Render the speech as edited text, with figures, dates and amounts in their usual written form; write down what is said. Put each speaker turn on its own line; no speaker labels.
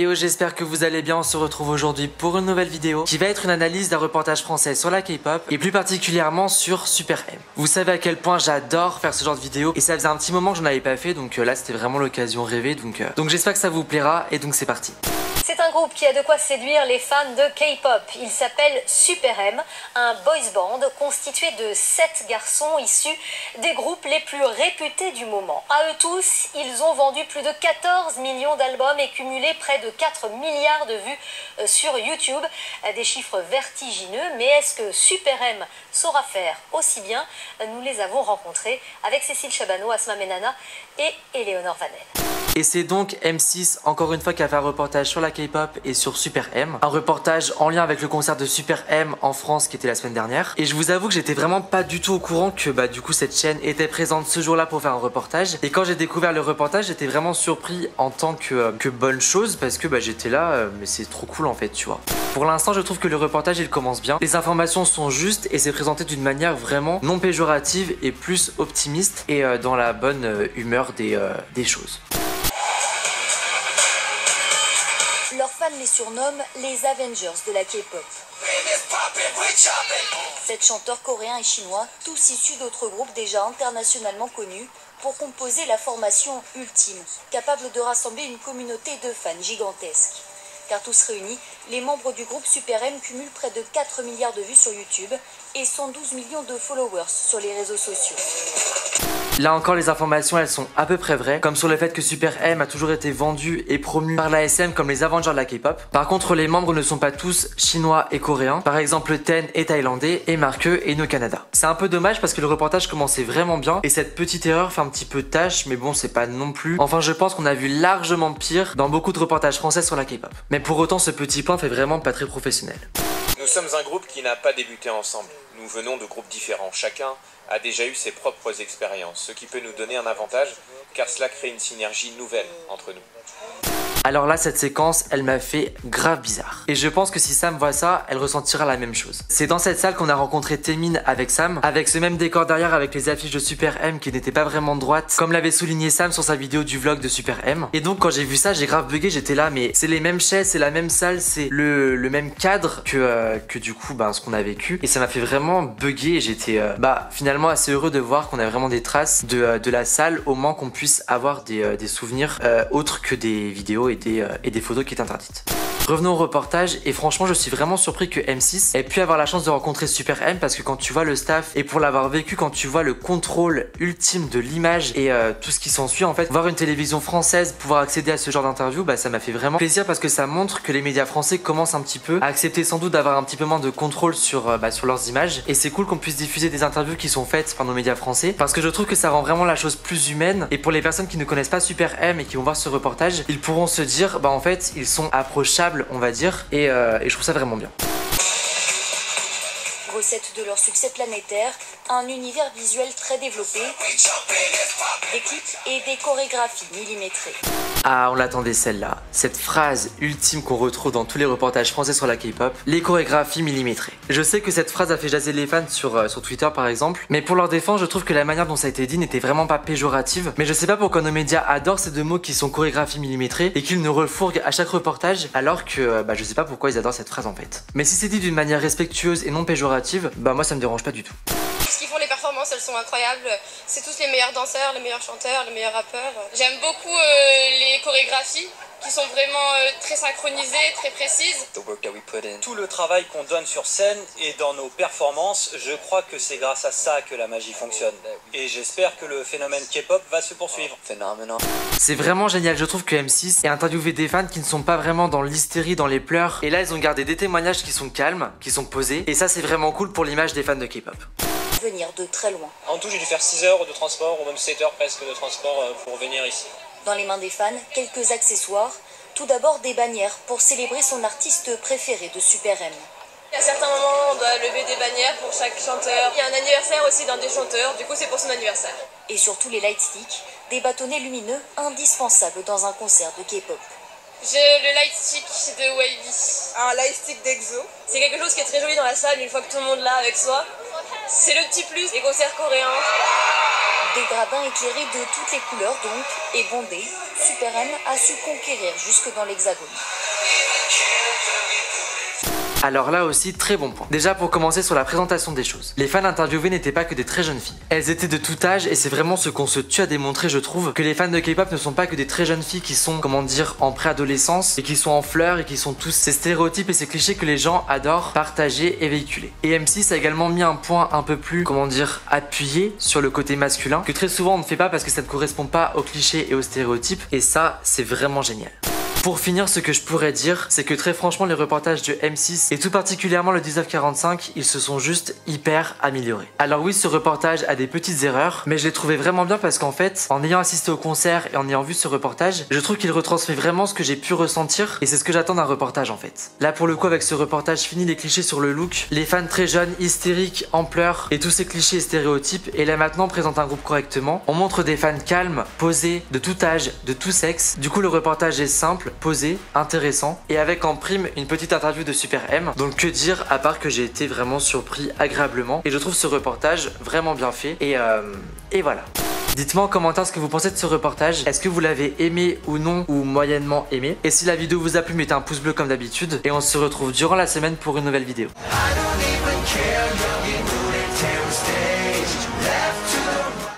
Yo, j'espère que vous allez bien. On se retrouve aujourd'hui pour une nouvelle vidéo qui va être une analyse d'un reportage français sur la K-pop et plus particulièrement sur Super M. Vous savez à quel point j'adore faire ce genre de vidéo et ça faisait un petit moment que je n'en avais pas fait, donc là c'était vraiment l'occasion rêvée, donc j'espère que ça vous plaira et donc c'est parti.
C'est un groupe qui a de quoi séduire les fans de K-pop. Il s'appelle Super M, un boys band constitué de 7 garçons issus des groupes les plus réputés du moment. À eux tous, ils ont vendu plus de 14 millions d'albums et cumulé près de 4 milliards de vues sur YouTube. Des chiffres vertigineux, mais est-ce que Super M saura faire aussi bien? Nous les avons rencontrés avec Cécile Chabano, Asma Menana et Éléonore Vanel.
Et c'est donc M6 encore une fois qui a fait un reportage sur la K-pop et sur Super M. Un reportage en lien avec le concert de Super M en France qui était la semaine dernière. Et je vous avoue que j'étais vraiment pas du tout au courant que du coup cette chaîne était présente ce jour-là pour faire un reportage. Et quand j'ai découvert le reportage, j'étais vraiment surpris en tant que bonne chose parce que j'étais là, mais c'est trop cool en fait, tu vois. Pour l'instant, je trouve que le reportage il commence bien. Les informations sont justes et c'est présenté d'une manière vraiment non péjorative et plus optimiste et dans la bonne humeur des choses.
Leurs fans les surnomment les Avengers de la K-pop. 7 chanteurs coréens et chinois, tous issus d'autres groupes déjà internationalement connus, pour composer la formation ultime, capable de rassembler une communauté de fans gigantesque. Car tous réunis, les membres du groupe Super M cumulent près de 4 milliards de vues sur YouTube et 112 millions de followers sur les réseaux sociaux.
Là encore, les informations elles sont à peu près vraies, comme sur le fait que Super M a toujours été vendu et promu par l'ASM comme les Avengers de la K-pop. Par contre, les membres ne sont pas tous chinois et coréens. Par exemple, Ten est thaïlandais et Marqueux est au Canada. C'est un peu dommage parce que le reportage commençait vraiment bien et cette petite erreur fait un petit peu tâche, mais bon, c'est pas non plus. Enfin, je pense qu'on a vu largement pire dans beaucoup de reportages français sur la K-pop. Mais pour autant, ce petit point fait vraiment pas très professionnel.
Nous sommes un groupe qui n'a pas débuté ensemble. Nous venons de groupes différents. Chacun a déjà eu ses propres expériences, ce qui peut nous donner un avantage, car cela crée une synergie nouvelle entre nous.
Alors là, cette séquence, elle m'a fait grave bizarre. Et je pense que si Sam voit ça, elle ressentira la même chose. C'est dans cette salle qu'on a rencontré Taemin avec Sam, avec ce même décor derrière avec les affiches de Super M qui n'étaient pas vraiment droites, comme l'avait souligné Sam sur sa vidéo du vlog de Super M. Et donc quand j'ai vu ça, j'ai grave bugué, j'étais là, mais c'est les mêmes chaises, c'est la même salle, c'est le même cadre que du coup ce qu'on a vécu. Et ça m'a fait vraiment bugger et j'étais finalement assez heureux de voir qu'on a vraiment des traces de la salle, au moins qu'on puisse avoir des souvenirs autres que des vidéos et des photos qui étaient interdites. Revenons au reportage et franchement je suis vraiment surpris que M6 ait pu avoir la chance de rencontrer Super M parce que quand tu vois le staff et pour l'avoir vécu, quand tu vois le contrôle ultime de l'image et tout ce qui s'ensuit en fait, voir une télévision française pouvoir accéder à ce genre d'interview, ça m'a fait vraiment plaisir parce que ça montre que les médias français commencent un petit peu à accepter sans doute d'avoir un petit peu moins de contrôle sur leurs images et c'est cool qu'on puisse diffuser des interviews qui sont faites par nos médias français parce que je trouve que ça rend vraiment la chose plus humaine et pour les personnes qui ne connaissent pas Super M et qui vont voir ce reportage, ils pourront se dire en fait ils sont approchables on va dire et je trouve ça vraiment bien.
Recette de leur succès planétaire, un univers visuel très développé, des clips et des chorégraphies millimétrées.
Ah, on l'attendait celle-là. Cette phrase ultime qu'on retrouve dans tous les reportages français sur la K-pop, les chorégraphies millimétrées. Je sais que cette phrase a fait jaser les fans sur Twitter par exemple, mais pour leur défense, je trouve que la manière dont ça a été dit n'était vraiment pas péjorative. Mais je sais pas pourquoi nos médias adorent ces deux mots qui sont chorégraphies millimétrées et qu'ils nous refourguent à chaque reportage, alors que je sais pas pourquoi ils adorent cette phrase en fait. Mais si c'est dit d'une manière respectueuse et non péjorative, moi ça me dérange pas du tout.
Ce qu'ils font, les performances, elles sont incroyables. C'est tous les meilleurs danseurs, les meilleurs chanteurs, les meilleurs rappeurs. J'aime beaucoup les chorégraphies qui sont vraiment très synchronisées, très précises.
Tout le travail qu'on donne sur scène et dans nos performances, je crois que c'est grâce à ça que la magie fonctionne. Et j'espère que le phénomène K-pop va se poursuivre.
C'est vraiment génial, je trouve que M6 ait interviewé des fans qui ne sont pas vraiment dans l'hystérie, dans les pleurs. Et là, ils ont gardé des témoignages qui sont calmes, qui sont posés. Et ça, c'est vraiment cool pour l'image des fans de K-pop.
Venir de très loin.
En tout, j'ai dû faire 6 heures de transport, ou même 7 heures presque de transport pour venir ici.
Dans les mains des fans, quelques accessoires. Tout d'abord des bannières pour célébrer son artiste préféré de Super M.
À certains moments, on doit lever des bannières pour chaque chanteur. Il y a un anniversaire aussi d'un des chanteurs, du coup c'est pour son anniversaire.
Et surtout les lightsticks, des bâtonnets lumineux indispensables dans un concert de K-pop.
J'ai le lightstick de Wavy. Un lightstick d'Exo. C'est quelque chose qui est très joli dans la salle une fois que tout le monde l'a avec soi. C'est le petit plus des concerts coréens.
Des gradins éclairés de toutes les couleurs donc, et bondés, Super M a su conquérir jusque dans l'Hexagone.
Alors là aussi, très bon point. Déjà pour commencer sur la présentation des choses. Les fans interviewés n'étaient pas que des très jeunes filles. Elles étaient de tout âge et c'est vraiment ce qu'on se tue à démontrer, je trouve, que les fans de K-pop ne sont pas que des très jeunes filles qui sont, comment dire, en préadolescence et qui sont en fleurs et qui sont tous ces stéréotypes et ces clichés que les gens adorent partager et véhiculer. Et M6 a également mis un point un peu plus, comment dire, appuyé sur le côté masculin que très souvent on ne fait pas parce que ça ne correspond pas aux clichés et aux stéréotypes et ça, c'est vraiment génial. Pour finir, ce que je pourrais dire, c'est que très franchement, les reportages de M6 et tout particulièrement le 1945, ils se sont juste hyper améliorés. Alors oui, ce reportage a des petites erreurs, mais je l'ai trouvé vraiment bien parce qu'en fait, en ayant assisté au concert et en ayant vu ce reportage, je trouve qu'il retransmet vraiment ce que j'ai pu ressentir et c'est ce que j'attends d'un reportage en fait. Là pour le coup, avec ce reportage, fini les clichés sur le look, les fans très jeunes, hystériques, en pleurs et tous ces clichés et stéréotypes, et là maintenant présente un groupe correctement. On montre des fans calmes, posés, de tout âge, de tout sexe. Du coup, le reportage est simple, posé, intéressant et avec en prime une petite interview de Super M. Donc que dire à part que j'ai été vraiment surpris agréablement et je trouve ce reportage vraiment bien fait et voilà. Dites-moi en commentaire ce que vous pensez de ce reportage. Est-ce que vous l'avez aimé ou non ou moyennement aimé? Et si la vidéo vous a plu, mettez un pouce bleu comme d'habitude et on se retrouve durant la semaine pour une nouvelle vidéo.